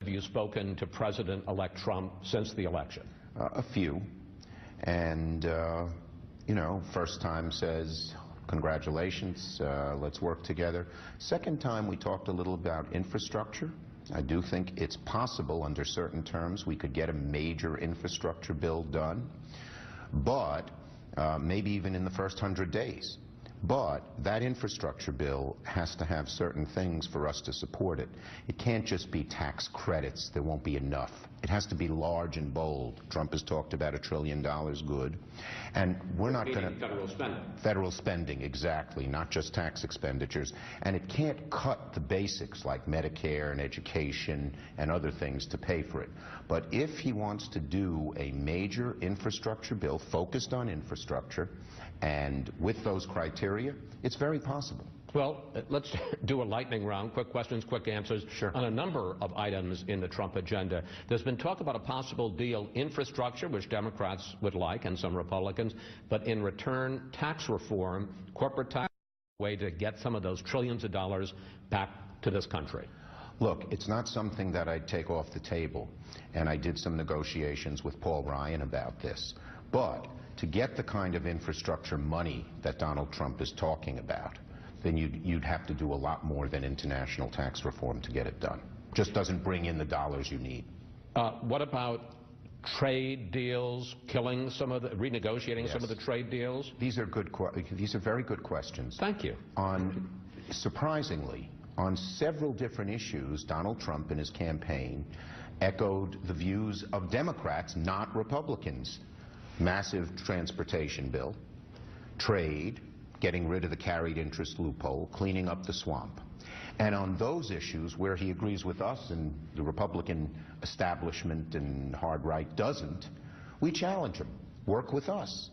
Have you spoken to President-elect Trump since the election? A few. And, you know, first time says, congratulations, let's work together. Second time we talked a little about infrastructure. I do think it's possible under certain terms we could get a major infrastructure bill done, but maybe even in the first 100 days. But that infrastructure bill has to have certain things for us to support it. It can't just be tax credits. There won't be enough. It has to be large and bold. Trump has talked about $1 trillion good. And we're not going to... Federal spending. Federal spending, exactly, not just tax expenditures. And it can't cut the basics like Medicare and education and other things to pay for it. But if he wants to do a major infrastructure bill focused on infrastructure and with those criteria, it's very possible. Well, let's do a lightning round, quick questions, quick answers. Sure. On a number of items in the Trump agenda. There's been talk about a possible deal, infrastructure, which Democrats would like, and some Republicans, but in return, tax reform, corporate tax, way to get some of those trillions of dollars back to this country. Look, it's not something that I'd take off the table, and I did some negotiations with Paul Ryan about this. But to get the kind of infrastructure money that Donald Trump is talking about, then you'd have to do a lot more than international tax reform to get it done. Just doesn't bring in the dollars you need. What about trade deals, killing some of the, renegotiating Yes. some of the trade deals? These are very good questions. Thank you. Surprisingly, on several different issues, Donald Trump in his campaign echoed the views of Democrats, not Republicans. Massive transportation bill, trade, getting rid of the carried interest loophole, cleaning up the swamp. And on those issues where he agrees with us and the Republican establishment and hard right doesn't, we challenge him. Work with us.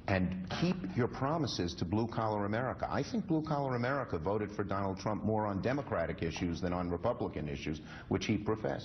And keep your promises to blue-collar America. I think blue-collar America voted for Donald Trump more on Democratic issues than on Republican issues, which he professed.